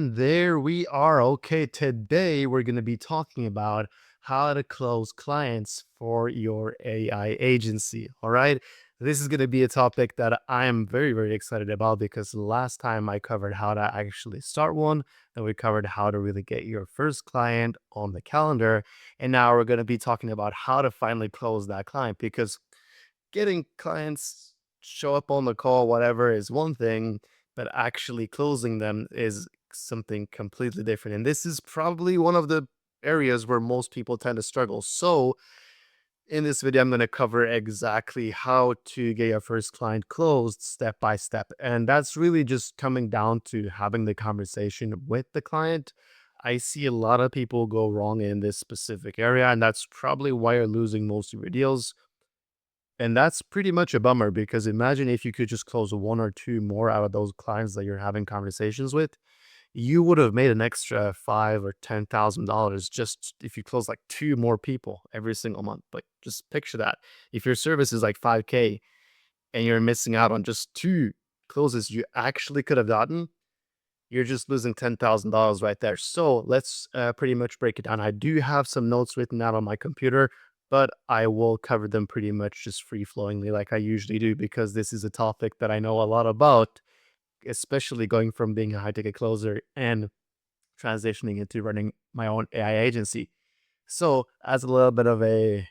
And there we are. Okay, today we're going to be talking about how to close clients for your AI agency. All right. This is going to be a topic that I am very, very excited about because last time I covered how to actually start one, and we covered how to really get your first client on the calendar. And now we're going to be talking about how to finally close that client because getting clients show up on the call, whatever, is one thing, but actually closing them is something completely different. And this is probably one of the areas where most people tend to struggle. So, in this video, I'm going to cover exactly how to get your first client closed step by step. And that's really just coming down to having the conversation with the client. I see a lot of people go wrong in this specific area, and that's probably why you're losing most of your deals. And that's pretty much a bummer because imagine if you could just close one or two more out of those clients that you're having conversations with, you would have made an extra five or $10,000 just if you close like two more people every single month. Like just picture that. If your service is like 5K and you're missing out on just two closes you actually could have gotten, you're just losing $10,000 right there. So let's pretty much break it down. I do have some notes written out on my computer, but I will cover them pretty much just free flowingly like I usually do because this is a topic that I know a lot about, especially going from being a high ticket closer and transitioning into running my own AI agency. So, as a little bit of a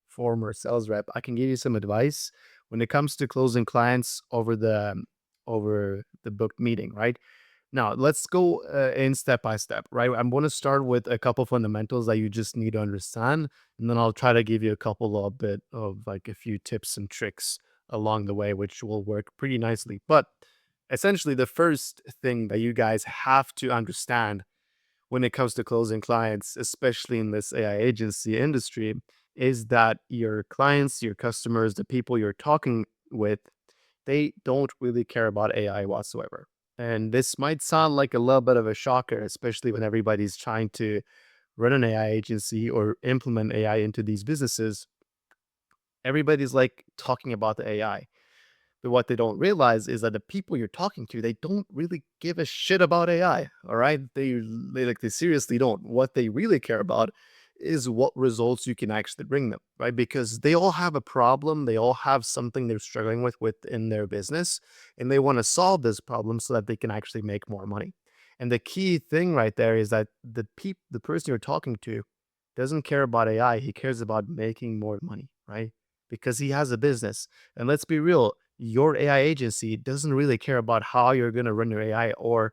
former sales rep, I can give you some advice when it comes to closing clients over the booked meeting, right? Now, let's go in step by step, right? I'm going to start with a couple fundamentals that you just need to understand, and then I'll try to give you a couple of bit of like a few tips and tricks along the way, which will work pretty nicely. But essentially, the first thing that you guys have to understand when it comes to closing clients, especially in this AI agency industry, is that your clients, your customers, the people you're talking with, they don't really care about AI whatsoever. And this might sound like a little bit of a shocker, especially when everybody's trying to run an AI agency or implement AI into these businesses. Everybody's like talking about the AI. But what they don't realize is that the people you're talking to, they don't really give a shit about AI. All right. They seriously don't. What they really care about is what results you can actually bring them, right? Because they all have a problem, they all have something they're struggling with within their business, and they want to solve this problem so that they can actually make more money. And the key thing right there is that the person you're talking to doesn't care about AI, he cares about making more money, right? Because he has a business. And let's be real, your AI agency doesn't really care about how you're going to run your AI, or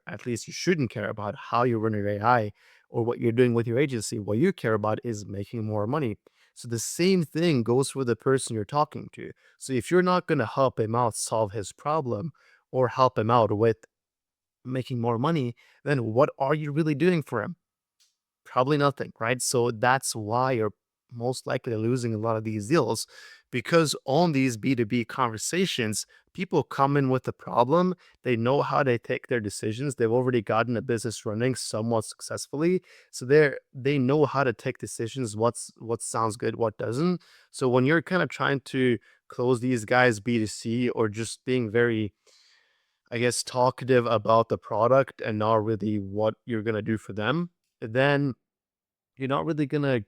at least you shouldn't care about how you run your AI or what you're doing with your agency. What you care about is making more money. So the same thing goes for the person you're talking to. So if you're not going to help him out solve his problem or help him out with making more money, then what are you really doing for him? Probably nothing, right? So that's why you're most likely losing a lot of these deals because on these B2B conversations, people come in with a problem. They know how to take their decisions. They've already gotten a business running somewhat successfully. So they know how to take decisions, what sounds good, what doesn't. So when you're kind of trying to close these guys B2C or just being very, I guess, talkative about the product and not really what you're gonna do for them, then you're not really gonna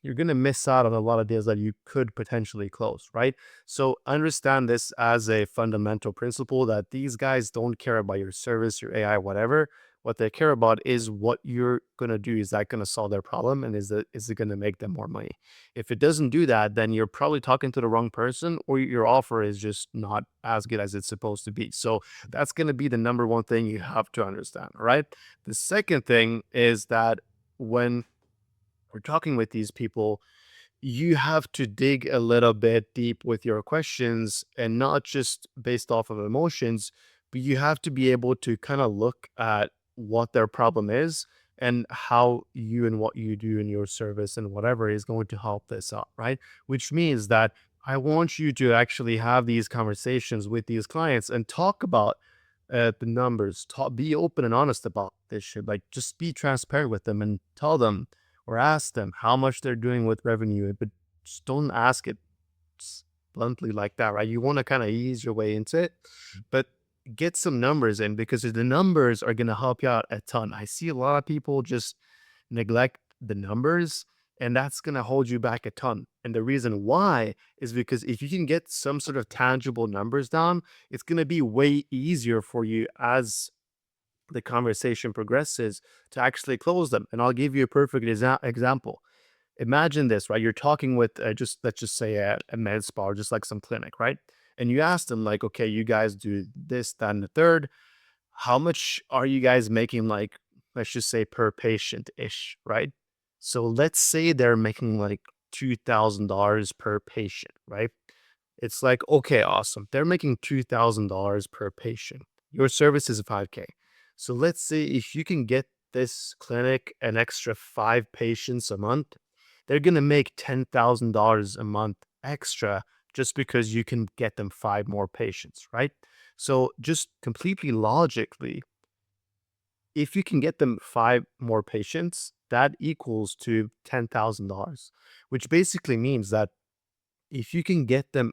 you're gonna miss out on a lot of deals that you could potentially close, right? So understand this as a fundamental principle that these guys don't care about your service, your AI, whatever. What they care about is what you're gonna do. Is that gonna solve their problem, and is it gonna make them more money? If it doesn't do that, then you're probably talking to the wrong person, or your offer is just not as good as it's supposed to be. So that's gonna be the number one thing you have to understand, all right? The second thing is that when we're talking with these people, you have to dig a little bit deep with your questions and not just based off of emotions, but you have to be able to kind of look at what their problem is and how you and what you do in your service and whatever is going to help this out, right? Which means that I want you to actually have these conversations with these clients and talk about the numbers, be open and honest about this shit. Like just be transparent with them and tell them or ask them how much they're doing with revenue, but just don't ask it bluntly like that, right? You want to kind of ease your way into it, but get some numbers in because the numbers are going to help you out a ton. I see a lot of people just neglect the numbers, and that's going to hold you back a ton. And the reason why is because if you can get some sort of tangible numbers down, it's going to be way easier for you as the conversation progresses to actually close them. And I'll give you a perfect example. Imagine this, right? You're talking with just let's just say a med spa or just like some clinic, right? And you ask them like, okay, you guys do this, that, and the third. How much are you guys making? Like, let's just say per patient ish, right? So let's say they're making like $2,000 per patient, right? It's like, okay, awesome. They're making $2,000 per patient. Your service is 5K. So let's say if you can get this clinic an extra 5 patients a month, they're going to make $10,000 a month extra just because you can get them 5 more patients, right? So just completely logically, if you can get them 5 more patients, that equals to $10,000, which basically means that if you can get them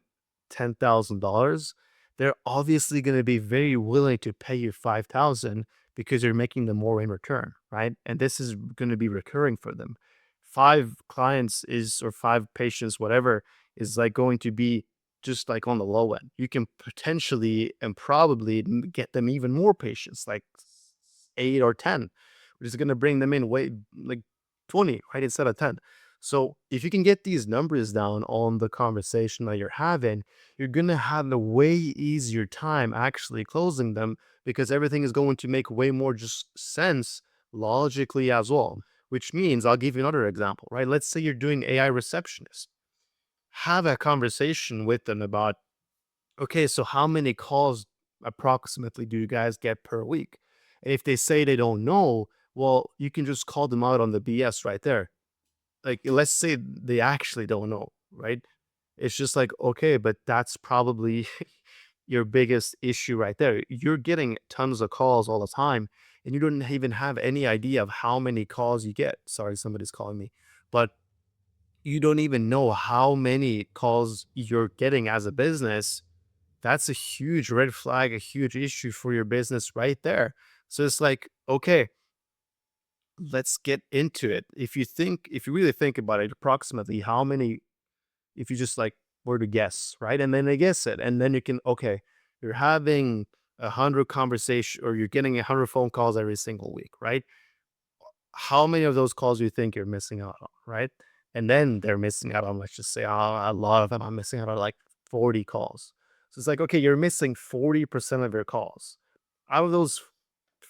$10,000, they're obviously going to be very willing to pay you 5,000 because you're making them more in return, right? And this is going to be recurring for them. 5 clients is or 5 patients, whatever, is like going to be just like on the low end. You can potentially and probably get them even more patients, like 8 or 10, which is going to bring them in way like 20, right? Instead of 10. So if you can get these numbers down on the conversation that you're having, you're going to have a way easier time actually closing them because everything is going to make way more just sense logically as well. Which means I'll give you another example, right? Let's say you're doing AI receptionist. Have a conversation with them about, okay, so how many calls approximately do you guys get per week? And if they say they don't know, well, you can just call them out on the BS right there. Like, let's say they actually don't know, right? It's just like, okay, but that's probably your biggest issue right there. You're getting tons of calls all the time, and you don't even have any idea of how many calls you get. Sorry, somebody's calling me. But you don't even know how many calls you're getting as a business. That's a huge red flag, a huge issue for your business right there. So it's like, okay, let's get into it. If you really think about it, approximately how many, if you just like were to guess, right? And then they guess it. And then you can, okay, you're having 100 conversation or you're getting 100 phone calls every single week, right? How many of those calls do you think you're missing out on, right? And then they're missing out on, let's just say, a lot of them. I'm missing out on like 40 calls. So it's like, okay, you're missing 40% of your calls. Out of those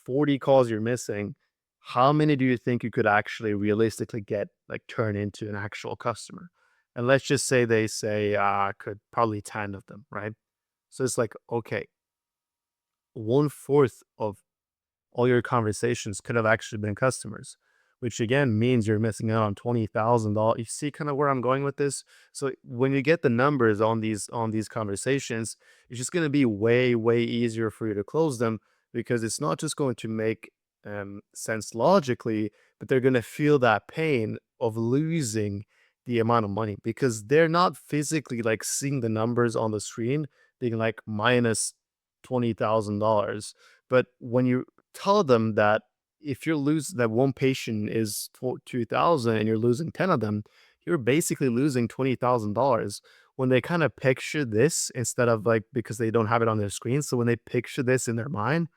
40 calls you're missing, how many do you think you could actually realistically get like turn into an actual customer? And let's just say they say, could probably 10 of them, right? So it's like, okay, 1/4 of all your conversations could have actually been customers, which again means you're missing out on $20,000. You see kind of where I'm going with this? So when you get the numbers on these conversations, it's just going to be way, way easier for you to close them because it's not just going to make sense logically, but they're going to feel that pain of losing the amount of money because they're not physically like seeing the numbers on the screen being like minus $20,000. But when you tell them that if you're losing that one patient is 2,000 and you're losing 10 of them, you're basically losing $20,000. When they kind of picture this instead of like because they don't have it on their screen. So when they picture this in their mind,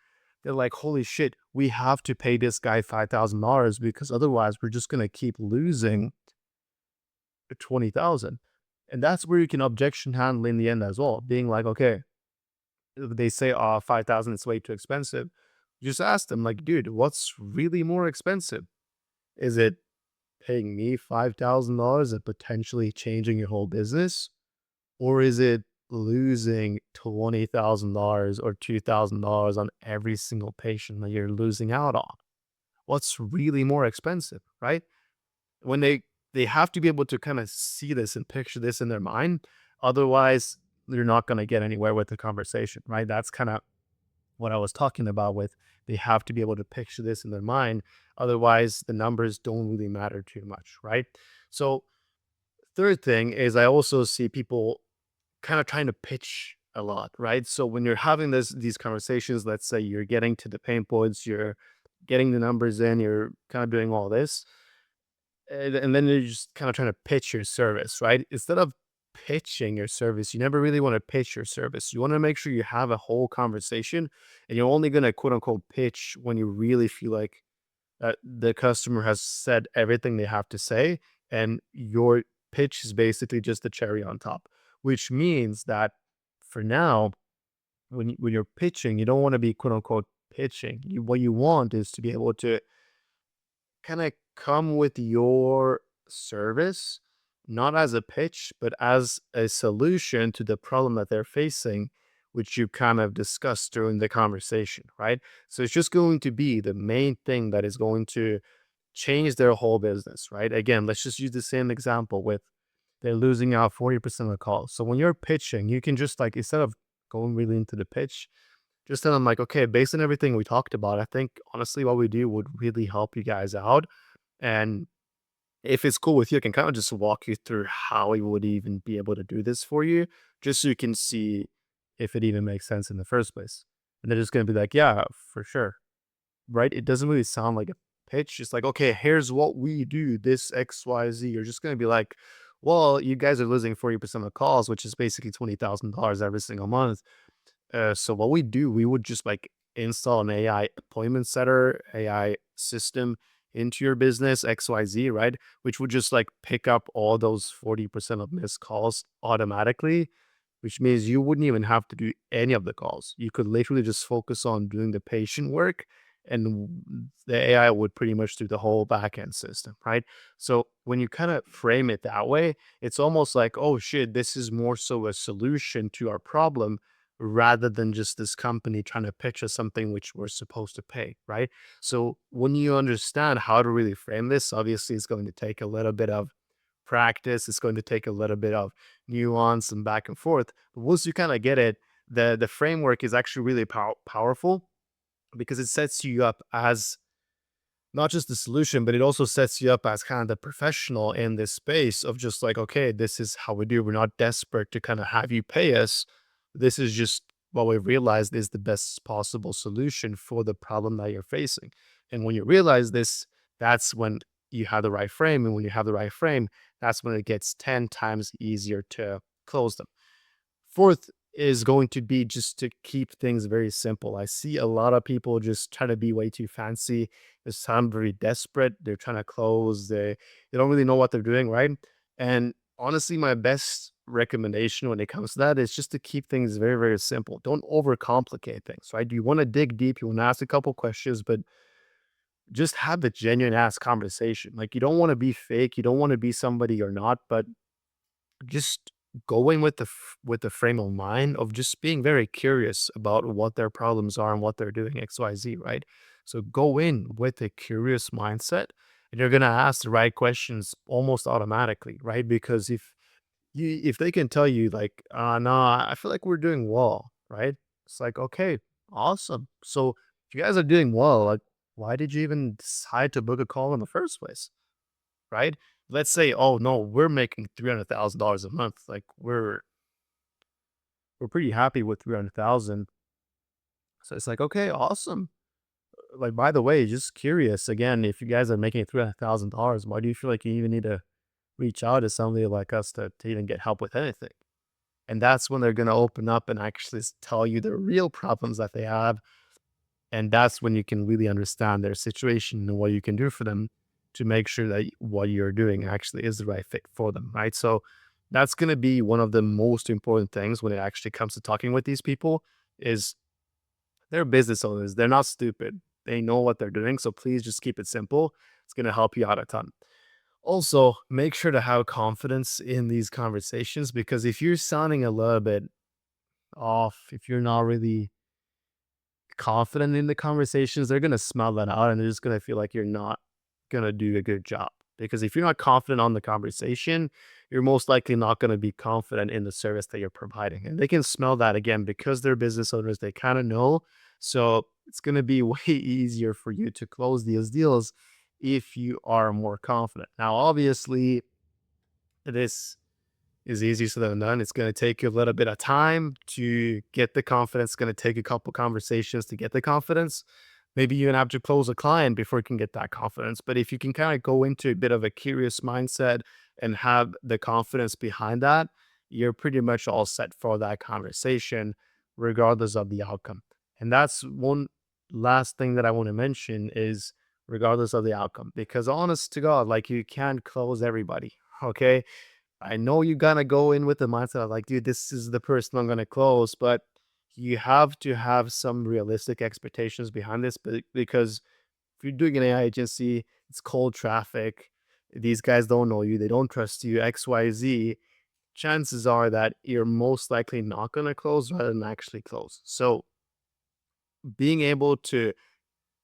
they're like, holy shit, we have to pay this guy $5,000 because otherwise we're just going to keep losing 20,000. And that's where you can objection handle in the end as well, being like, okay, they say, oh, 5,000 is way too expensive. Just ask them, like, dude, what's really more expensive? Is it paying me $5,000 and potentially changing your whole business? Or is it losing $20,000 or $2,000 on every single patient that you're losing out on? What's really more expensive, right? When they have to be able to kind of see this and picture this in their mind. Otherwise, you're not going to get anywhere with the conversation, right? That's kind of what I was talking about with they have to be able to picture this in their mind. Otherwise, the numbers don't really matter too much, right? So, third thing is I also see people kind of trying to pitch a lot, right? So when you're having these conversations, let's say you're getting to the pain points, you're getting the numbers in, you're kind of doing all this, and then you're just kind of trying to pitch your service, right? Instead of pitching your service, you never really want to pitch your service. You want to make sure you have a whole conversation, and you're only going to quote unquote pitch when you really feel like the customer has said everything they have to say, and your pitch is basically just the cherry on top. Which means that for now, when you're pitching, you don't want to be quote unquote pitching. What you want is to be able to kind of come with your service, not as a pitch, but as a solution to the problem that they're facing, which you kind of discussed during the conversation, right? So it's just going to be the main thing that is going to change their whole business, right? Again, let's just use the same example with they're losing out 40% of the calls. So when you're pitching, you can just like, instead of going really into the pitch, just tell them like, okay, based on everything we talked about, I think honestly what we do would really help you guys out. And if it's cool with you, I can kind of just walk you through how we would even be able to do this for you, just so you can see if it even makes sense in the first place. And they're just gonna be like, yeah, for sure. Right? It doesn't really sound like a pitch. It's like, okay, here's what we do, this XYZ. You're just gonna be like, well, you guys are losing 40% of the calls, which is basically $20,000 every single month. So what we do, we would just like install an AI appointment setter, AI system into your business, XYZ, right? Which would just like pick up all those 40% of missed calls automatically, which means you wouldn't even have to do any of the calls. You could literally just focus on doing the patient work, and the AI would pretty much do the whole backend system, right? So when you kind of frame it that way, it's almost like, oh shit, this is more so a solution to our problem rather than just this company trying to pitch us something which we're supposed to pay, right? So when you understand how to really frame this, obviously it's going to take a little bit of practice. It's going to take a little bit of nuance and back and forth. But once you kind of get it, the framework is actually really powerful because it sets you up as not just the solution, but it also sets you up as kind of the professional in this space of just like, okay, this is how we do. We're not desperate to kind of have you pay us. This is just what we realized is the best possible solution for the problem that you're facing. And when you realize this, that's when you have the right frame. And when you have the right frame, that's when it gets 10 times easier to close them. Fourth is going to be just to keep things very simple. I see a lot of people just try to be way too fancy. They sound very desperate. They're trying to close. They don't really know what they're doing, right? And honestly, my best recommendation when it comes to that is just to keep things very, very simple. Don't overcomplicate things, right? You want to dig deep, you want to ask a couple questions, but just have a genuine ass conversation. Like you don't want to be fake, you don't want to be somebody you're not, but just going with with the frame of mind of just being very curious about what their problems are and what they're doing XYZ, right? So go in with a curious mindset and you're going to ask the right questions almost automatically, right? Because if they can tell you like, no, I feel like we're doing well, right? It's like, okay, awesome. So if you guys are doing well, like why did you even decide to book a call in the first place? Right? Let's say, oh no, we're making $300,000 a month. Like we're pretty happy with 300,000. So it's like, okay, awesome. Like by the way, just curious again, if you guys are making $300,000, why do you feel like you even need to reach out to somebody like us to even get help with anything? And that's when they're gonna open up and actually tell you the real problems that they have. And that's when you can really understand their situation and what you can do for them to make sure that what you're doing actually is the right fit for them, right? So that's going to be one of the most important things when it actually comes to talking with these people is they're business owners. They're not stupid. They know what they're doing. So please just keep it simple. It's going to help you out a ton. Also, make sure to have confidence in these conversations because if you're sounding a little bit off, if you're not really confident in the conversations, they're gonna smell that out and they're just gonna feel like you're not gonna do a good job. Because if you're not confident on the conversation, you're most likely not gonna be confident in the service that you're providing. And they can smell that again because they're business owners, they kind of know. So it's gonna be way easier for you to close these deals if you are more confident. Now, obviously, this is easier said than done. It's going to take you a little bit of time to get the confidence. It's going to take a couple conversations to get the confidence. Maybe you even have to close a client before you can get that confidence. But if you can kind of go into a bit of a curious mindset and have the confidence behind that, you're pretty much all set for that conversation, regardless of the outcome. And that's one last thing that I want to mention is regardless of the outcome, because honest to God, like you can't close everybody. Okay. I know you're gonna go in with the mindset of like, dude, this is the person I'm gonna close, but you have to have some realistic expectations behind this because if you're doing an AI agency, it's cold traffic. These guys don't know you, they don't trust you, XYZ. Chances are that you're most likely not gonna close rather than actually close. So being able to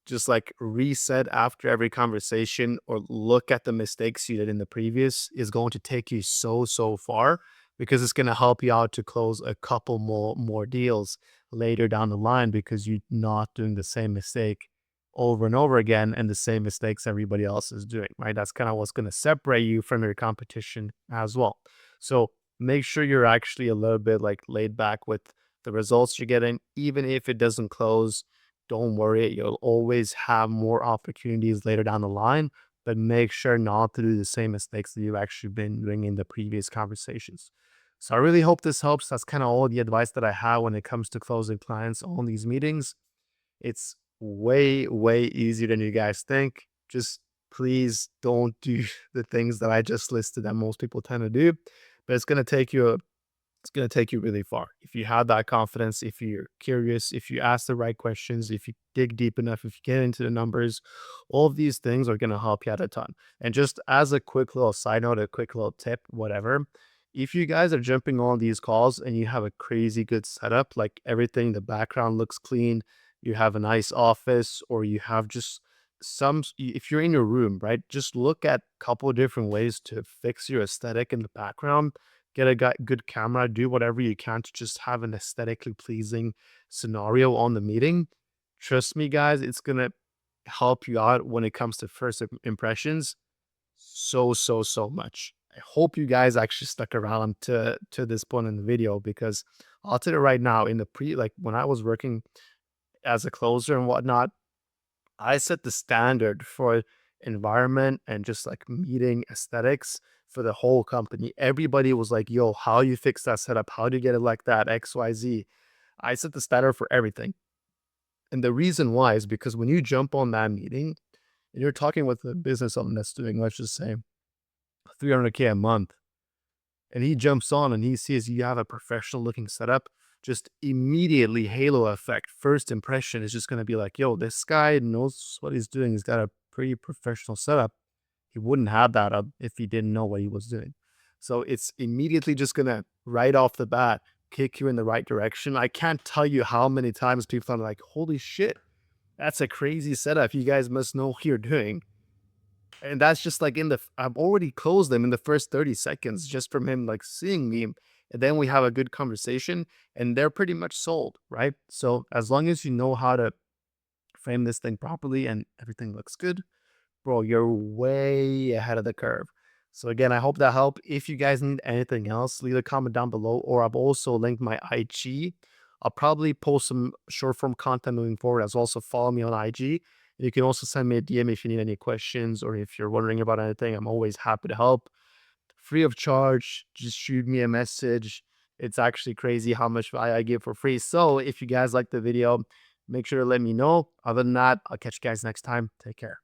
just like reset after every conversation or look at the mistakes you did in the previous is going to take you so far because it's going to help you out to close a couple more deals later down the line because you're not doing the same mistake over and over again and the same mistakes everybody else is doing, right? That's kind of what's going to separate you from your competition as well. So make sure you're actually a little bit like laid back with the results you're getting, even if it doesn't close. Don't worry, you'll always have more opportunities later down the line, but make sure not to do the same mistakes that you've actually been doing in the previous conversations. So I really hope this helps. That's kind of all the advice that I have when it comes to closing clients on these meetings. It's way easier than you guys think. Just please don't do the things that I just listed that most people tend to do. But it's going to take you really far. If you have that confidence, if you're curious, if you ask the right questions, if you dig deep enough, if you get into the numbers, all of these things are going to help you out a ton. And just as a quick little side note, a quick little tip, whatever, if you guys are jumping on these calls and you have a crazy good setup, like everything, the background looks clean, you have a nice office, or you have just if you're in your room, right, just look at a couple of different ways to fix your aesthetic in the background. Get a good camera, do whatever you can to just have an aesthetically pleasing scenario on the meeting. Trust me, guys, it's gonna help you out when it comes to first impressions so much. I hope you guys actually stuck around to this point in the video because I'll tell you right now, in the like when I was working as a closer and whatnot, I set the standard for environment and just like meeting aesthetics for the whole company. Everybody was like, yo, how you fix that setup? How do you get it like that? XYZ. I set the standard for everything. And the reason why is because when you jump on that meeting and you're talking with a business owner that's doing, let's just say, 300K a month, and he jumps on and he sees you have a professional looking setup, just immediately halo effect. First impression is just going to be like, yo, this guy knows what he's doing. He's got a pretty professional setup. He wouldn't have that up if he didn't know what he was doing. So it's immediately just going to, right off the bat, kick you in the right direction. I can't tell you how many times people are like, holy shit, that's a crazy setup. You guys must know what you're doing. And that's just like I've already closed them in the first 30 seconds just from him like seeing me. And then we have a good conversation and they're pretty much sold, right? So as long as you know how to frame this thing properly and everything looks good, bro, you're way ahead of the curve. So again, I hope that helped. If you guys need anything else, leave a comment down below, or I've also linked my IG. I'll probably post some short form content moving forward as well. So follow me on IG. You can also send me a DM if you need any questions or if you're wondering about anything. I'm always happy to help. Free of charge. Just shoot me a message. It's actually crazy how much I give for free. So if you guys like the video, make sure to let me know. Other than that, I'll catch you guys next time. Take care.